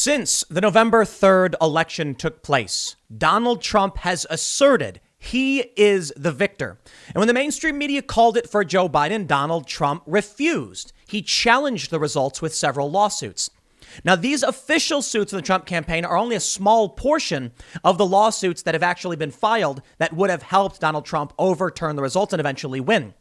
Since the November 3rd election took place, Donald Trump has asserted he is the victor. And when the mainstream media called it for Joe Biden, Donald Trump refused. He challenged the results with several lawsuits. Now, these official suits of the Trump campaign are only a small portion of the lawsuits that have actually been filed that would have helped Donald Trump overturn the results and eventually win.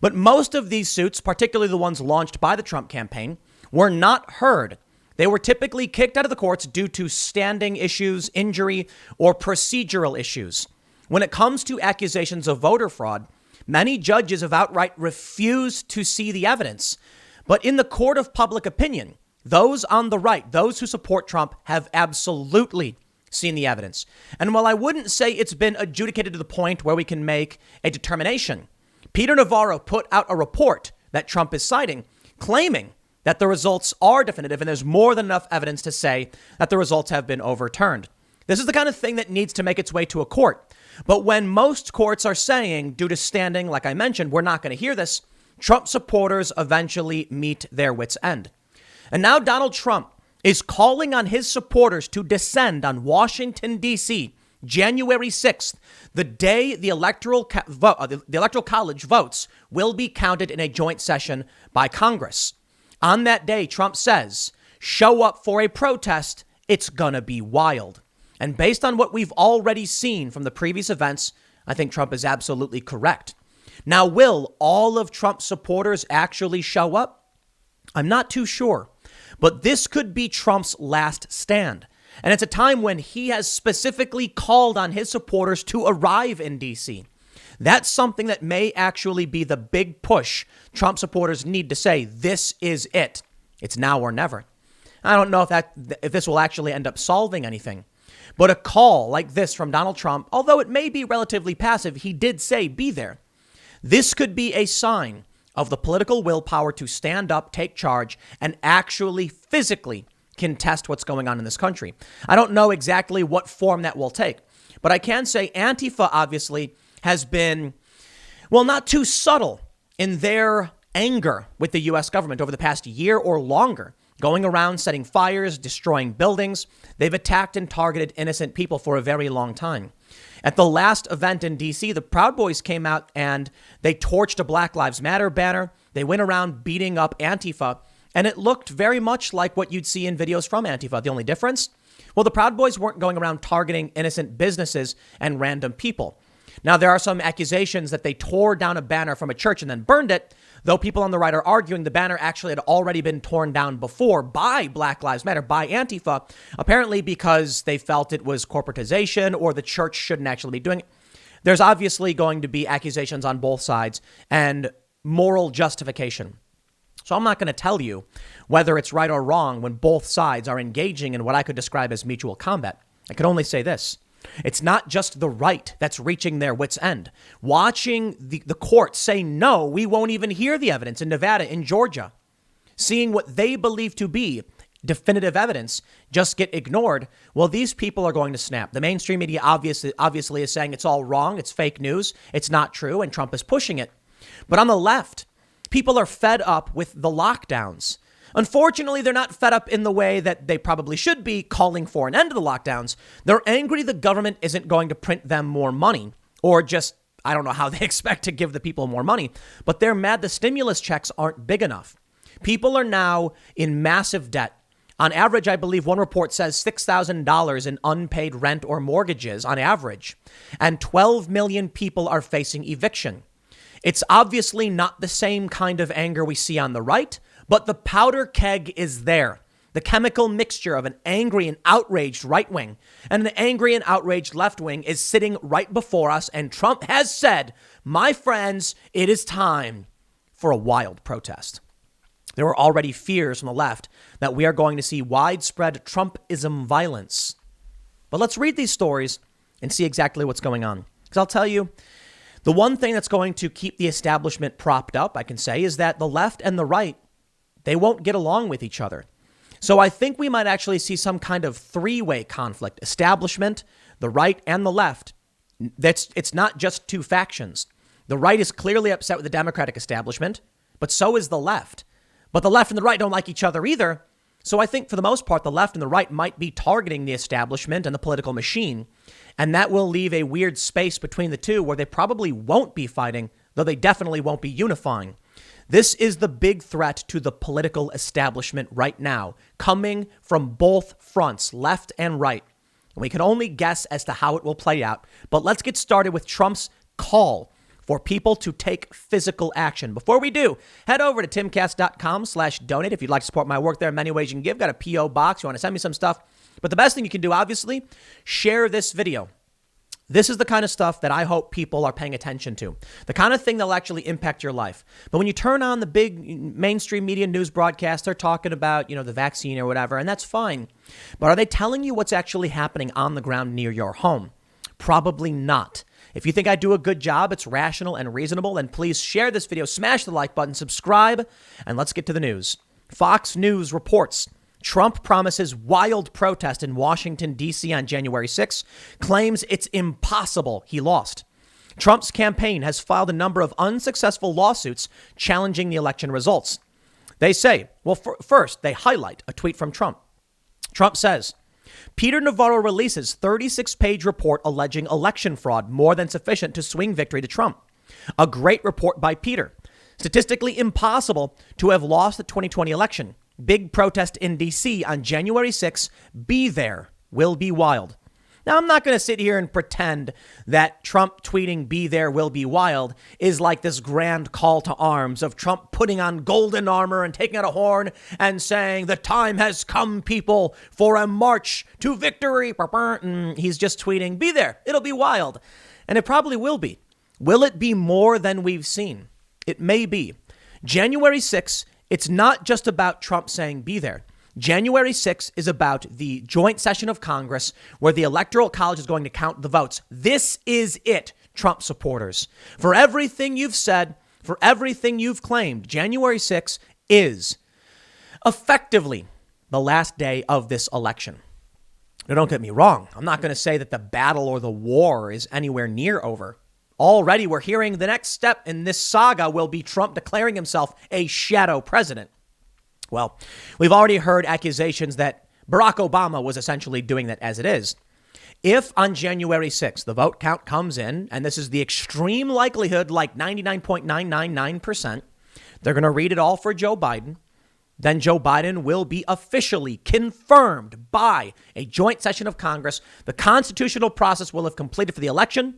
But most of these suits, particularly the ones launched by the Trump campaign, were not heard. They were typically kicked out of the courts due to standing issues, injury, or procedural issues. When it comes to accusations of voter fraud, many judges have outright refused to see the evidence. But in the court of public opinion, those on the right, those who support Trump, have absolutely seen the evidence. And while I wouldn't say it's been adjudicated to the point where we can make a determination, Peter Navarro put out a report that Trump is citing, claiming that the results are definitive and there's more than enough evidence to say that the results have been overturned. This is the kind of thing that needs to make its way to a court. But when most courts are saying, due to standing, like I mentioned, we're not going to hear this, Trump supporters eventually meet their wits' end. And now Donald Trump is calling on his supporters to descend on Washington, D.C., January 6th, the day the Electoral College votes will be counted in a joint session by Congress. On that day, Trump says, show up for a protest. It's going to be wild. And based on what we've already seen from the previous events, I think Trump is absolutely correct. Now, will all of Trump's supporters actually show up? I'm not too sure, but this could be Trump's last stand. And it's a time when he has specifically called on his supporters to arrive in D.C. That's something that may actually be the big push Trump supporters need to say, this is it. It's now or never. I don't know if this will actually end up solving anything. But a call like this from Donald Trump, although it may be relatively passive, he did say be there. This could be a sign of the political willpower to stand up, take charge, and actually physically contest what's going on in this country. I don't know exactly what form that will take, but I can say Antifa obviously has been, well, not too subtle in their anger with the U.S. government over the past year or longer, going around setting fires, destroying buildings. They've attacked and targeted innocent people for a very long time. At the last event in D.C., the Proud Boys came out and they torched a Black Lives Matter banner. They went around beating up Antifa, and it looked very much like what you'd see in videos from Antifa. The only difference? Well, the Proud Boys weren't going around targeting innocent businesses and random people. Now, there are some accusations that they tore down a banner from a church and then burned it, though people on the right are arguing the banner actually had already been torn down before by Black Lives Matter, by Antifa, apparently because they felt it was corporatization or the church shouldn't actually be doing it. There's obviously going to be accusations on both sides and moral justification. So I'm not going to tell you whether it's right or wrong when both sides are engaging in what I could describe as mutual combat. I could only say this. It's not just the right that's reaching their wits' end. Watching the court say, no, we won't even hear the evidence in Nevada, in Georgia, seeing what they believe to be definitive evidence just get ignored. Well, these people are going to snap. The mainstream media obviously is saying it's all wrong. It's fake news. It's not true. And Trump is pushing it. But on the left, people are fed up with the lockdowns. Unfortunately, they're not fed up in the way that they probably should be, calling for an end to the lockdowns. They're angry the government isn't going to print them more money, or just, I don't know how they expect to give the people more money, but they're mad the stimulus checks aren't big enough. People are now in massive debt. On average, I believe one report says $6,000 in unpaid rent or mortgages on average, and 12 million people are facing eviction. It's obviously not the same kind of anger we see on the right, but the powder keg is there. The chemical mixture of an angry and outraged right wing and an angry and outraged left wing is sitting right before us. And Trump has said, my friends, it is time for a wild protest. There are already fears from the left that we are going to see widespread Trumpism violence. But let's read these stories and see exactly what's going on. Because I'll tell you, the one thing that's going to keep the establishment propped up, I can say, is that the left and the right, they won't get along with each other. So I think we might actually see some kind of three-way conflict. Establishment, the right, and the left. It's not just two factions. The right is clearly upset with the Democratic establishment, but so is the left. But the left and the right don't like each other either. So I think for the most part, the left and the right might be targeting the establishment and the political machine. And that will leave a weird space between the two where they probably won't be fighting, though they definitely won't be unifying. This is the big threat to the political establishment right now, coming from both fronts, left and right. And we can only guess as to how it will play out. But let's get started with Trump's call for people to take physical action. Before we do, head over to timcast.com/donate if you'd like to support my work. There are many ways you can give. Got a P.O. box. You want to send me some stuff. But the best thing you can do, obviously, share this video. This is the kind of stuff that I hope people are paying attention to, the kind of thing that'll actually impact your life. But when you turn on the big mainstream media news broadcast, they're talking about, the vaccine or whatever, and that's fine. But are they telling you what's actually happening on the ground near your home? Probably not. If you think I do a good job, it's rational and reasonable, then please share this video, smash the like button, subscribe, and let's get to the news. Fox News reports Trump promises wild protest in Washington, D.C. on January 6, claims it's impossible he lost. Trump's campaign has filed a number of unsuccessful lawsuits challenging the election results. They say, first, they highlight a tweet from Trump. Trump says, Peter Navarro releases 36-page report alleging election fraud, more than sufficient to swing victory to Trump. A great report by Peter. Statistically impossible to have lost the 2020 election. Big protest in D.C. on January 6. Be there. Will be wild. Now, I'm not going to sit here and pretend that Trump tweeting "be there, will be wild" is like this grand call to arms of Trump putting on golden armor and taking out a horn and saying, "The time has come, people, for a march to victory." And he's just tweeting, "Be there. It'll be wild." And it probably will be. Will it be more than we've seen? It may be. January 6th, it's not just about Trump saying "be there." January 6th is about the joint session of Congress where the Electoral College is going to count the votes. This is it, Trump supporters. For everything you've said, for everything you've claimed, January 6th is effectively the last day of this election. Now, don't get me wrong. I'm not going to say that the battle or the war is anywhere near over. Already, we're hearing the next step in this saga will be Trump declaring himself a shadow president. Well, we've already heard accusations that Barack Obama was essentially doing that as it is. If on January 6th, the vote count comes in, and this is the extreme likelihood, like 99.999%, they're going to read it all for Joe Biden. Then Joe Biden will be officially confirmed by a joint session of Congress. The constitutional process will have completed for the election,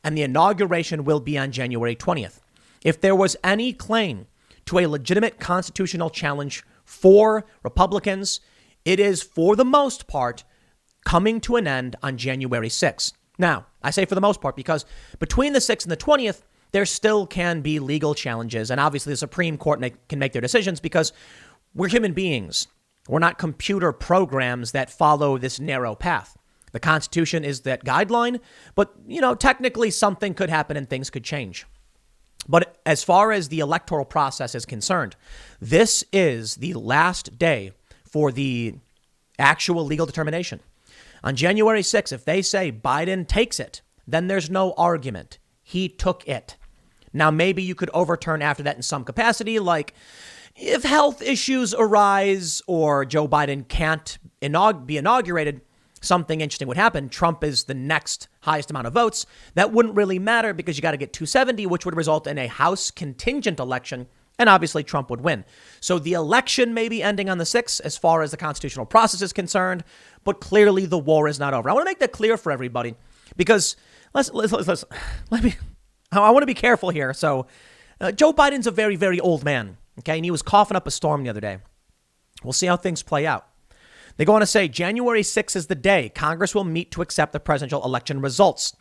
and the inauguration will be on January 20th. If there was any claim to a legitimate constitutional challenge for Republicans, it is, for the most part, coming to an end on January 6th. Now, I say for the most part because between the 6th and the 20th, there still can be legal challenges. And obviously, the Supreme Court can make their decisions because we're human beings. We're not computer programs that follow this narrow path. The Constitution is that guideline, but, technically something could happen and things could change. But as far as the electoral process is concerned, this is the last day for the actual legal determination. On January 6th, if they say Biden takes it, then there's no argument. He took it. Now, maybe you could overturn after that in some capacity, like if health issues arise or Joe Biden can't be inaugurated, something interesting would happen. Trump is the next highest amount of votes. That wouldn't really matter because you got to get 270, which would result in a House contingent election. And obviously Trump would win. So the election may be ending on the 6th as far as the constitutional process is concerned. But clearly the war is not over. I want to make that clear for everybody because I want to be careful here. So Joe Biden's a very, very old man. Okay. And he was coughing up a storm the other day. We'll see how things play out. They go on to say January 6th is the day Congress will meet to accept the presidential election results.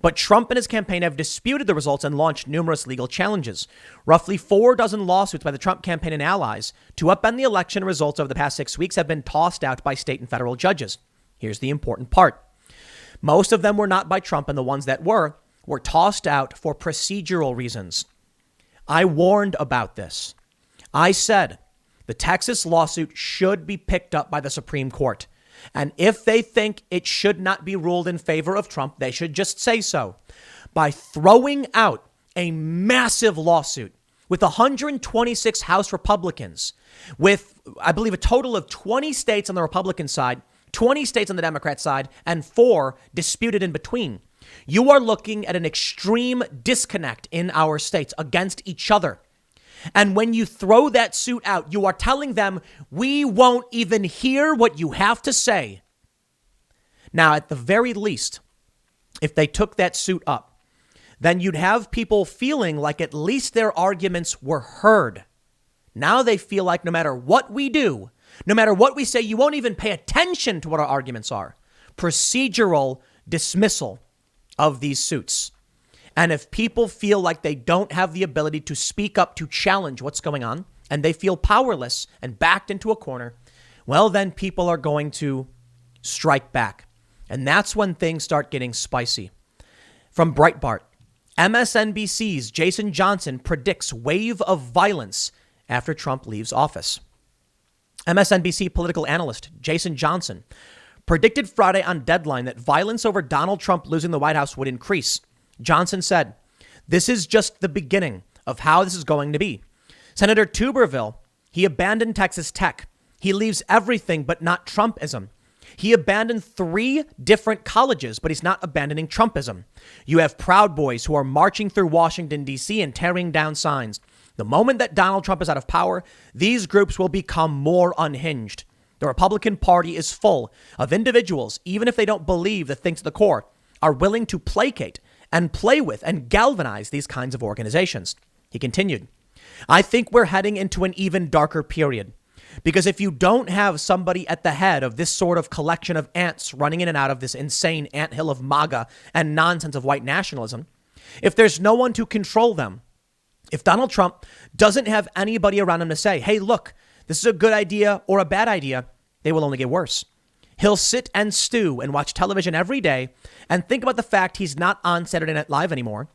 But Trump and his campaign have disputed the results and launched numerous legal challenges. Roughly 4 dozen lawsuits by the Trump campaign and allies to upend the election results over the past 6 weeks have been tossed out by state and federal judges. Here's the important part. Most of them were not by Trump, and the ones that were tossed out for procedural reasons. I warned about this. I said the Texas lawsuit should be picked up by the Supreme Court. And if they think it should not be ruled in favor of Trump, they should just say so. By throwing out a massive lawsuit with 126 House Republicans, with, I believe, a total of 20 states on the Republican side, 20 states on the Democrat side, and 4 disputed in between. You are looking at an extreme disconnect in our states against each other. And when you throw that suit out, you are telling them, we won't even hear what you have to say. Now, at the very least, if they took that suit up, then you'd have people feeling like at least their arguments were heard. Now they feel like no matter what we do, no matter what we say, you won't even pay attention to what our arguments are. Procedural dismissal of these suits. And if people feel like they don't have the ability to speak up to challenge what's going on, and they feel powerless and backed into a corner, well, then people are going to strike back. And that's when things start getting spicy. From Breitbart, MSNBC's Jason Johnson predicts wave of violence after Trump leaves office. MSNBC political analyst Jason Johnson predicted Friday on Deadline that violence over Donald Trump losing the White House would increase. Johnson said, "This is just the beginning of how this is going to be. Senator Tuberville, he abandoned Texas Tech. He leaves everything but not Trumpism. He abandoned 3 different colleges, but he's not abandoning Trumpism. You have Proud Boys who are marching through Washington, D.C. and tearing down signs. The moment that Donald Trump is out of power, these groups will become more unhinged. The Republican Party is full of individuals, even if they don't believe the things at the core, are willing to placate and play with and galvanize these kinds of organizations." He continued, "I think we're heading into an even darker period. Because if you don't have somebody at the head of this sort of collection of ants running in and out of this insane anthill of MAGA and nonsense of white nationalism, if there's no one to control them, if Donald Trump doesn't have anybody around him to say, hey, look, this is a good idea or a bad idea, they will only get worse. He'll sit and stew and watch television every day and think about the fact he's not on Saturday Night Live anymore.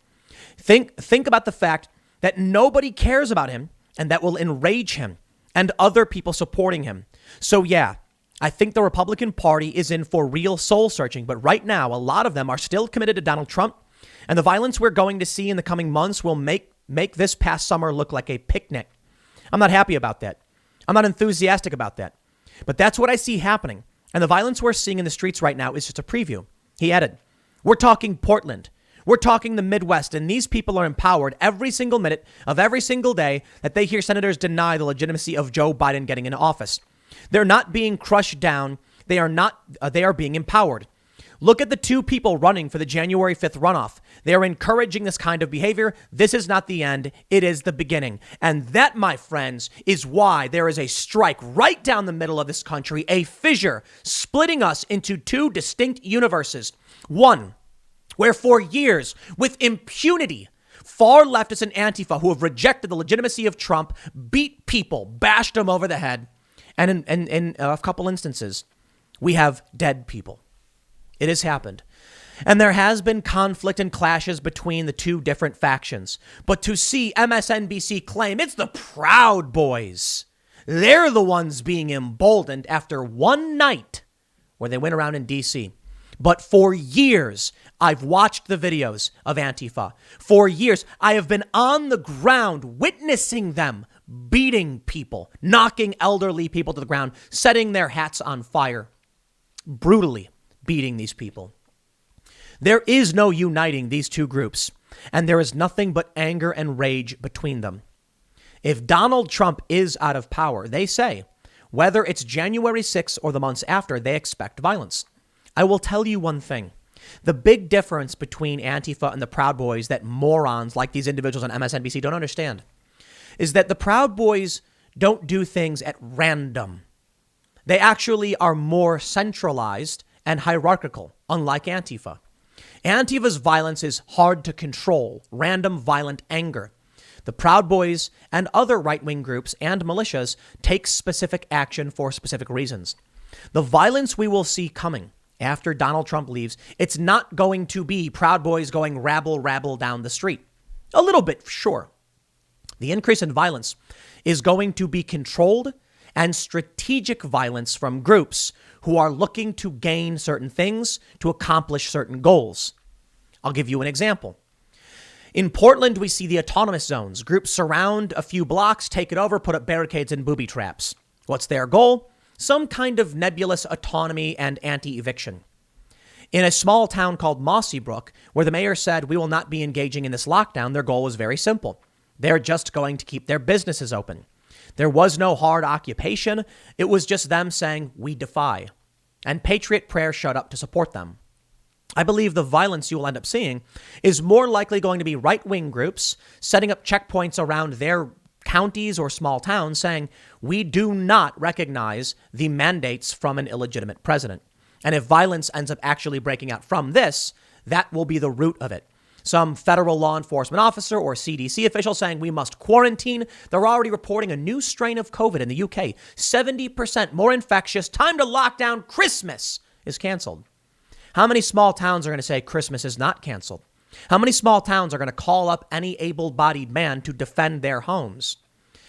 Think about the fact that nobody cares about him, and that will enrage him and other people supporting him. So yeah, I think the Republican Party is in for real soul searching, but right now, a lot of them are still committed to Donald Trump, and the violence we're going to see in the coming months will make this past summer look like a picnic. I'm not happy about that. I'm not enthusiastic about that, but that's what I see happening. And the violence we're seeing in the streets right now is just a preview." He added, "We're talking Portland. We're talking the Midwest, and these people are empowered every single minute of every single day that they hear senators deny the legitimacy of Joe Biden getting into office. They're not being crushed down. They are being empowered. Look at the 2 people running for the January 5th runoff. They are encouraging this kind of behavior. This is not the end. It is the beginning. And that, my friends, is why there is a strike right down the middle of this country, a fissure splitting us into 2 distinct universes. One, where for years, with impunity, far leftists and Antifa who have rejected the legitimacy of Trump beat people, bashed them over the head. And in a couple instances, we have dead people. It has happened. And there has been conflict and clashes between the 2 different factions. But to see MSNBC claim it's the Proud Boys, they're the ones being emboldened after one night where they went around in DC. But for years, I've watched the videos of Antifa. For years, I have been on the ground witnessing them beating people, knocking elderly people to the ground, setting their hats on fire, brutally beating these people. There is no uniting these 2 groups, and there is nothing but anger and rage between them. If Donald Trump is out of power, they say, whether it's January 6th or the months after, they expect violence. I will tell you one thing. The big difference between Antifa and the Proud Boys that morons like these individuals on MSNBC don't understand is that the Proud Boys don't do things at random. They actually are more centralized and hierarchical, unlike Antifa. Antifa's violence is hard to control, random violent anger. The Proud Boys and other right-wing groups and militias take specific action for specific reasons. The violence we will see coming after Donald Trump leaves, it's not going to be Proud Boys going rabble down the street. A little bit, sure. The increase in violence is going to be controlled and strategic violence from groups who are looking to gain certain things to accomplish certain goals. I'll give you an example. In Portland, we see the autonomous zones. Groups surround a few blocks, take it over, put up barricades and booby traps. What's their goal? Some kind of nebulous autonomy and anti-eviction. In a small town called Mossy Brook, where the mayor said we will not be engaging in this lockdown, their goal was very simple. They're just going to keep their businesses open. There was no hard occupation. It was just them saying, we defy. And Patriot Prayer showed up to support them. I believe the violence you will end up seeing is more likely going to be right-wing groups setting up checkpoints around their counties or small towns saying, we do not recognize the mandates from an illegitimate president. And if violence ends up actually breaking out from this, that will be the root of it. Some federal law enforcement officer or CDC official saying we must quarantine. They're already reporting a new strain of COVID in the UK, 70% more infectious. Time to lock down. Christmas is canceled. How many small towns are going to say Christmas is not canceled? How many small towns are going to call up any able-bodied man to defend their homes?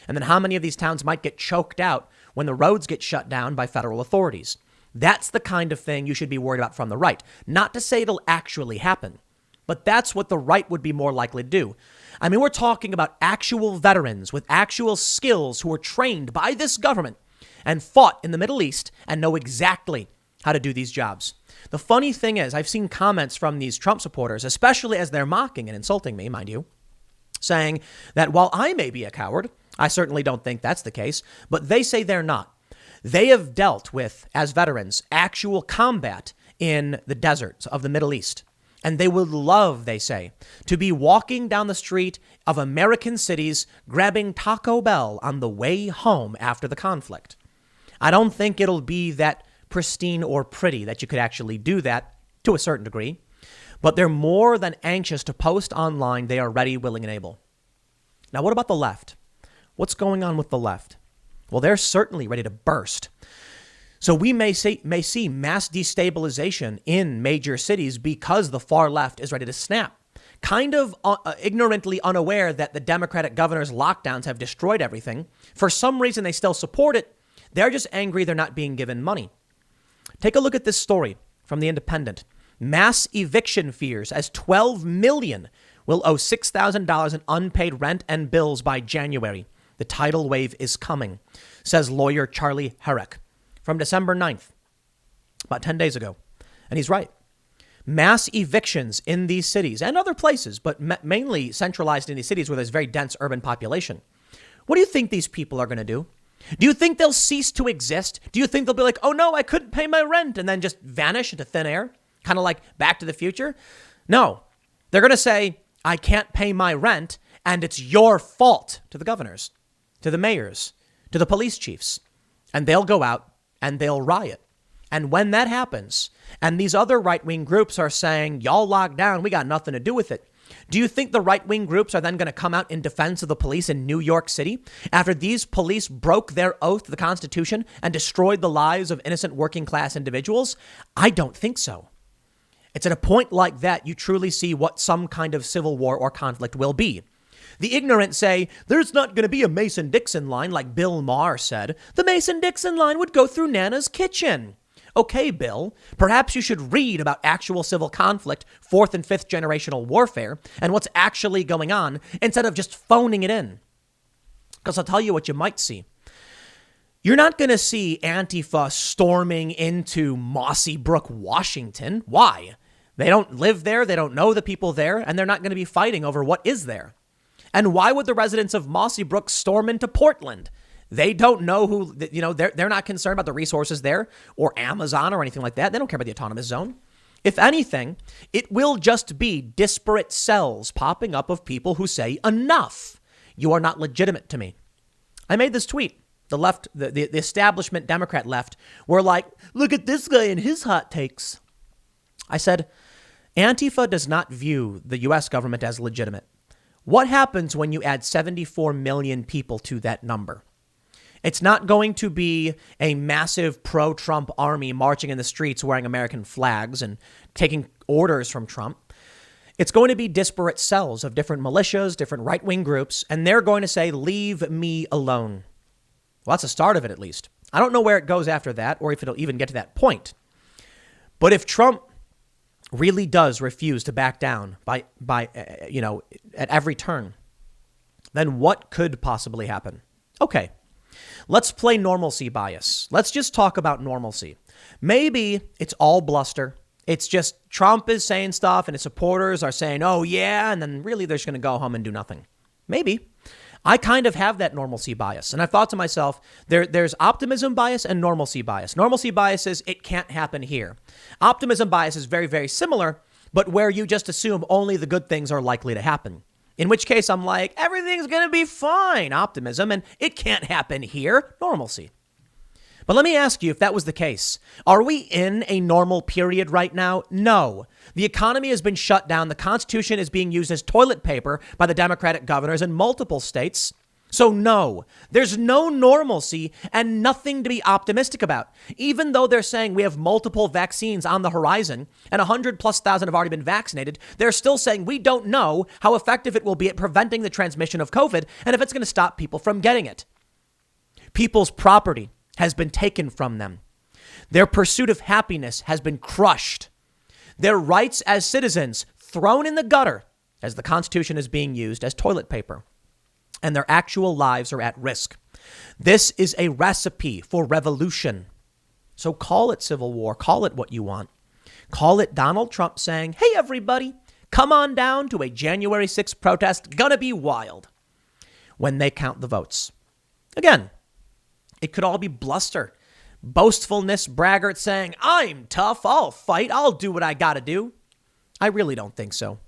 And then how many of these towns might get choked out when the roads get shut down by federal authorities? That's the kind of thing you should be worried about from the right. Not to say it'll actually happen, but that's what the right would be more likely to do. I mean, we're talking about actual veterans with actual skills who were trained by this government and fought in the Middle East and know exactly how to do these jobs. The funny thing is, I've seen comments from these Trump supporters, especially as they're mocking and insulting me, mind you, saying that while I may be a coward, I certainly don't think that's the case, but they say they're not. They have dealt with, as veterans, actual combat in the deserts of the Middle East. And they would love, they say, to be walking down the street of American cities, grabbing Taco Bell on the way home after the conflict. I don't think it'll be that pristine or pretty that you could actually do that to a certain degree. But they're more than anxious to post online. They are ready, willing, and able. Now, what about the left? What's going on with the left? Well, they're certainly ready to burst. So we may see mass destabilization in major cities because the far left is ready to snap. Kind of ignorantly unaware that the Democratic governor's lockdowns have destroyed everything. For some reason, they still support it. They're just angry they're not being given money. Take a look at this story from The Independent. Mass eviction fears as 12 million will owe $6,000 in unpaid rent and bills by January. The tidal wave is coming, says lawyer Charlie Herrick from December 9th, about 10 days ago. And he's right. Mass evictions in these cities and other places, but mainly centralized in these cities where there's very dense urban population. What do you think these people are going to do? Do you think they'll cease to exist? Do you think they'll be like, oh no, I couldn't pay my rent, and then just vanish into thin air? Kind of like Back to the Future? No, they're going to say, I can't pay my rent, and it's your fault, to the governors, to the mayors, to the police chiefs. And they'll go out and they'll riot. And when that happens, and these other right-wing groups are saying, y'all locked down, we got nothing to do with it. Do you think the right-wing groups are then going to come out in defense of the police in New York City after these police broke their oath to the Constitution and destroyed the lives of innocent working-class individuals? I don't think so. It's at a point like that you truly see what some kind of civil war or conflict will be. The ignorant say, there's not going to be a Mason-Dixon line like Bill Maher said. The Mason-Dixon line would go through Nana's kitchen. Okay, Bill, perhaps you should read about actual civil conflict, fourth and fifth generational warfare, and what's actually going on instead of just phoning it in. Because I'll tell you what you might see. You're not going to see Antifa storming into Mossy Brook, Washington. Why? They don't live there. They don't know the people there, and they're not going to be fighting over what is there. And why would the residents of Mossy Brook storm into Portland? They don't know who, they're not concerned about the resources there or Amazon or anything like that. They don't care about the autonomous zone. If anything, it will just be disparate cells popping up of people who say, enough. You are not legitimate to me. I made this tweet. The left, the establishment Democrat left were like, look at this guy and his hot takes. I said, Antifa does not view the U.S. government as legitimate. What happens when you add 74 million people to that number? It's not going to be a massive pro-Trump army marching in the streets wearing American flags and taking orders from Trump. It's going to be disparate cells of different militias, different right-wing groups, and they're going to say, leave me alone. Well, that's the start of it, at least. I don't know where it goes after that or if it'll even get to that point. But if Trump really does refuse to back down at every turn, then what could possibly happen? Okay, let's play normalcy bias. Let's just talk about normalcy. Maybe it's all bluster. It's just Trump is saying stuff and his supporters are saying, oh, yeah, and then really they're just going to go home and do nothing. Maybe. I kind of have that normalcy bias. And I thought to myself, there's optimism bias and normalcy bias. Normalcy bias is it can't happen here. Optimism bias is very, very similar, but where you just assume only the good things are likely to happen. In which case I'm like, everything's going to be fine, optimism, and it can't happen here, normalcy. But let me ask you, if that was the case, are we in a normal period right now? No. The economy has been shut down. The Constitution is being used as toilet paper by the Democratic governors in multiple states. So no, there's no normalcy and nothing to be optimistic about. Even though they're saying we have multiple vaccines on the horizon and 100,000+ have already been vaccinated, they're still saying we don't know how effective it will be at preventing the transmission of COVID and if it's going to stop people from getting it. People's property has been taken from them. Their pursuit of happiness has been crushed. Their rights as citizens thrown in the gutter as the Constitution is being used as toilet paper. And their actual lives are at risk. This is a recipe for revolution. So call it civil war. Call it what you want. Call it Donald Trump saying, hey, everybody, come on down to a January 6th protest. Gonna be wild when they count the votes. Again, it could all be bluster, boastfulness, braggart saying, I'm tough, I'll fight, I'll do what I gotta do. I really don't think so.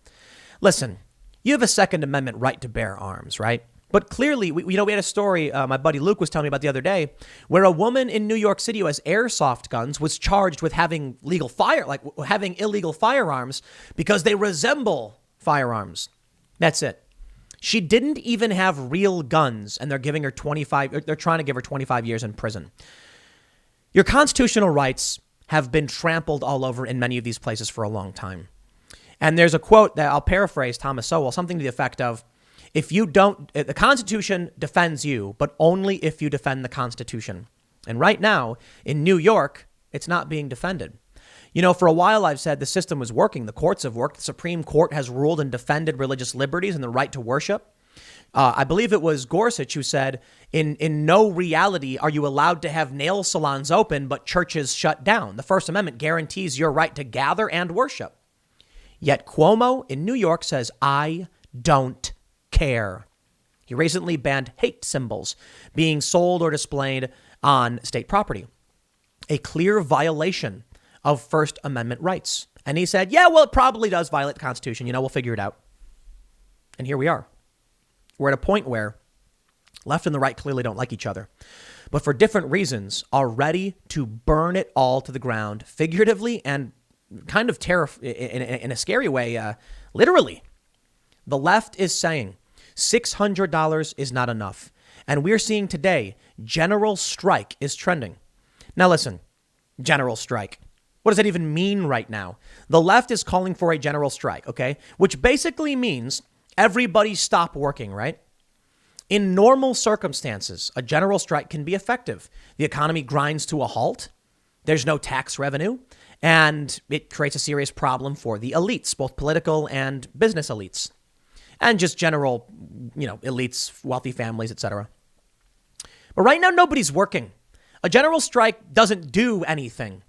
Listen, you have a Second Amendment right to bear arms, right? But clearly, we had a story my buddy Luke was telling me about the other day where a woman in New York City who has airsoft guns was charged with having having illegal firearms because they resemble firearms. That's it. She didn't even have real guns, and they're giving her they're trying to give her 25 years in prison. Your constitutional rights have been trampled all over in many of these places for a long time. And there's a quote that I'll paraphrase Thomas Sowell, something to the effect of, the Constitution defends you, but only if you defend the Constitution. And right now, in New York, it's not being defended. For a while I've said the system was working. The courts have worked. The Supreme Court has ruled and defended religious liberties and the right to worship. I believe it was Gorsuch who said, in no reality are you allowed to have nail salons open, but churches shut down. The First Amendment guarantees your right to gather and worship. Yet Cuomo in New York says, I don't care. He recently banned hate symbols being sold or displayed on state property. A clear violation of First Amendment rights. And he said, yeah, well, it probably does violate the Constitution. We'll figure it out. And here we are. We're at a point where left and the right clearly don't like each other, but for different reasons are ready to burn it all to the ground, figuratively and kind of in a scary way, literally. The left is saying $600 is not enough. And we're seeing today, general strike is trending. Now listen, general strike. What does that even mean right now? The left is calling for a general strike, okay? Which basically means everybody stop working, right? In normal circumstances, a general strike can be effective. The economy grinds to a halt. There's no tax revenue. And it creates a serious problem for the elites, both political and business elites. And just general, elites, wealthy families, etc. But right now, nobody's working. A general strike doesn't do anything.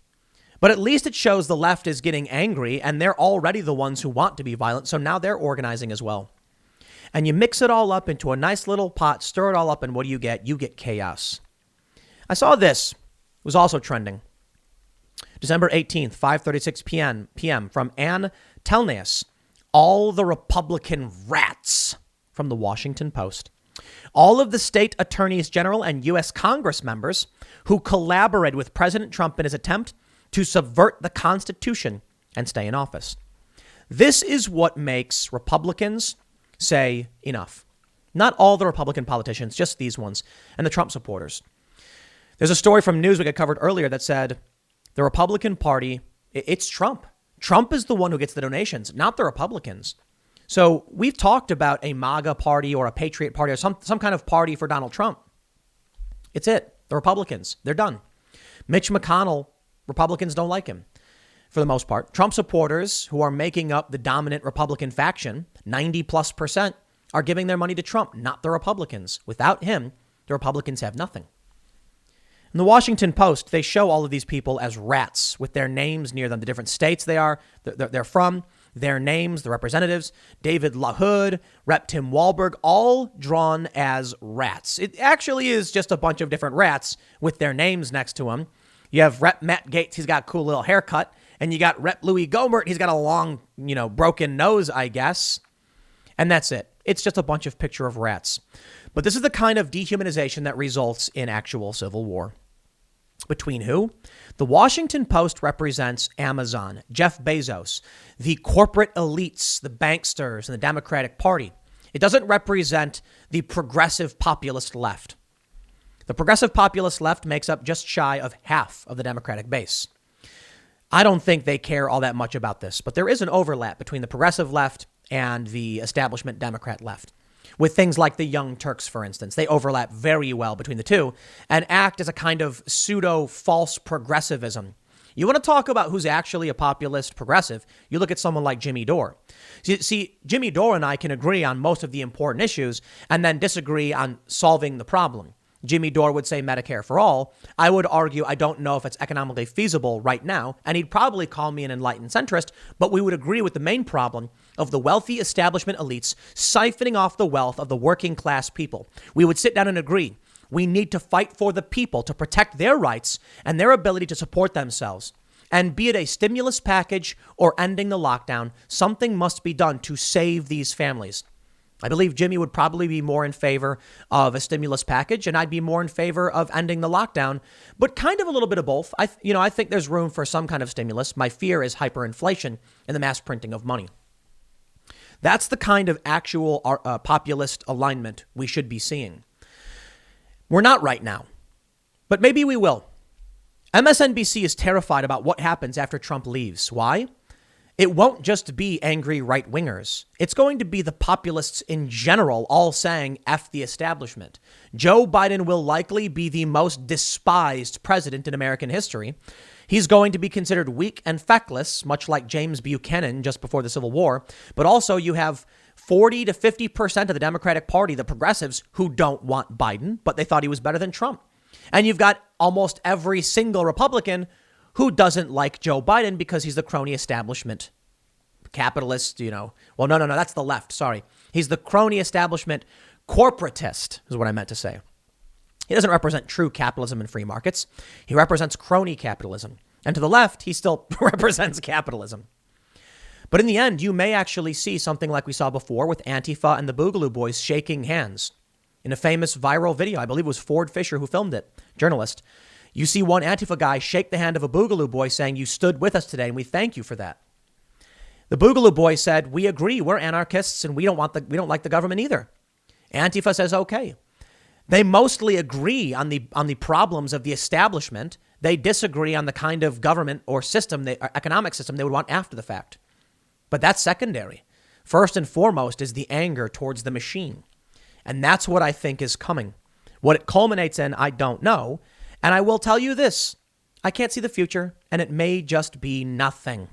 But at least it shows the left is getting angry and they're already the ones who want to be violent. So now they're organizing as well. And you mix it all up into a nice little pot, stir it all up. And what do you get? You get chaos. I saw this. It was also trending. December 18th, 5:36 p.m. from Ann Telnius. All the Republican rats from the Washington Post. All of the state attorneys general and U.S. Congress members who collaborated with President Trump in his attempt to subvert the Constitution and stay in office. This is what makes Republicans say enough. Not all the Republican politicians, just these ones and the Trump supporters. There's a story from Newsweek I covered earlier that said the Republican Party, it's Trump. Trump is the one who gets the donations, not the Republicans. So we've talked about a MAGA party or a Patriot party or some kind of party for Donald Trump. It's it. The Republicans, they're done. Mitch McConnell, Republicans don't like him. for the most part. Trump supporters who are making up the dominant Republican faction, 90+%, are giving their money to Trump, not the Republicans. Without him, the Republicans have nothing. In the Washington Post, they show all of these people as rats with their names near them, the different states they're from, their names, the representatives, David LaHood, Rep. Tim Walberg, all drawn as rats. It actually is just a bunch of different rats with their names next to them. You have Rep. Matt Gaetz, he's got a cool little haircut, and you got Rep. Louis Gohmert, he's got a long, broken nose, I guess. And that's it. It's just a bunch of picture of rats. But this is the kind of dehumanization that results in actual civil war. Between who? The Washington Post represents Amazon, Jeff Bezos, the corporate elites, the banksters, and the Democratic Party. It doesn't represent the progressive populist left. The progressive populist left makes up just shy of half of the Democratic base. I don't think they care all that much about this, but there is an overlap between the progressive left and the establishment Democrat left. With things like the Young Turks, for instance, they overlap very well between the two and act as a kind of pseudo false progressivism. You want to talk about who's actually a populist progressive, you look at someone like Jimmy Dore. See, Jimmy Dore and I can agree on most of the important issues and then disagree on solving the problem. Jimmy Dore would say Medicare for all. I would argue I don't know if it's economically feasible right now, and he'd probably call me an enlightened centrist, but we would agree with the main problem of the wealthy establishment elites siphoning off the wealth of the working class people. We would sit down and agree we need to fight for the people to protect their rights and their ability to support themselves. And be it a stimulus package or ending the lockdown, something must be done to save these families. I believe Jimmy would probably be more in favor of a stimulus package, and I'd be more in favor of ending the lockdown, but kind of a little bit of both. I think there's room for some kind of stimulus. My fear is hyperinflation and the mass printing of money. That's the kind of actual populist alignment we should be seeing. We're not right now, but maybe we will. MSNBC is terrified about what happens after Trump leaves. Why? It won't just be angry right-wingers. It's going to be the populists in general all saying F the establishment. Joe Biden will likely be the most despised president in American history. He's going to be considered weak and feckless, much like James Buchanan just before the Civil War. But also you have 40 to 50% of the Democratic Party, the progressives, who don't want Biden, but they thought he was better than Trump. And you've got almost every single Republican who doesn't like Joe Biden because he's the crony establishment capitalist, Well, no, that's the left. Sorry. He's the crony establishment corporatist is what I meant to say. He doesn't represent true capitalism and free markets. He represents crony capitalism. And to the left, he still represents capitalism. But in the end, you may actually see something like we saw before with Antifa and the Boogaloo Boys shaking hands. In a famous viral video, I believe it was Ford Fisher who filmed it, journalist. You see one Antifa guy shake the hand of a Boogaloo Boy saying, "You stood with us today and we thank you for that." The Boogaloo Boy said, "We agree, we're anarchists and we don't like the government either." Antifa says, "Okay." They mostly agree on the problems of the establishment. They disagree on the kind of government or system, economic system they would want after the fact. But that's secondary. First and foremost is the anger towards the machine. And that's what I think is coming. What it culminates in, I don't know. And I will tell you this, I can't see the future, and it may just be nothing.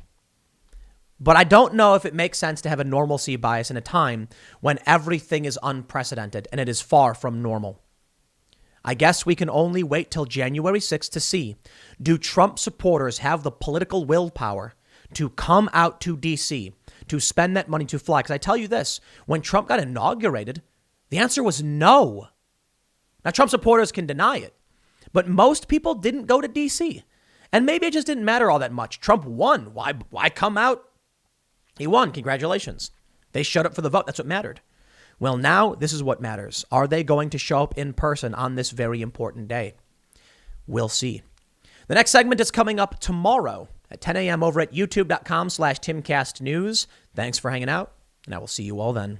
But I don't know if it makes sense to have a normalcy bias in a time when everything is unprecedented and it is far from normal. I guess we can only wait till January 6th to see, do Trump supporters have the political willpower to come out to DC, to spend that money to fly? Because I tell you this, when Trump got inaugurated, the answer was no. Now, Trump supporters can deny it. But most people didn't go to D.C. And maybe it just didn't matter all that much. Trump won. Why come out? He won. Congratulations. They showed up for the vote. That's what mattered. Well, now this is what matters. Are they going to show up in person on this very important day? We'll see. The next segment is coming up tomorrow at 10 a.m. over at youtube.com/TimCastNews. Thanks for hanging out, and I will see you all then.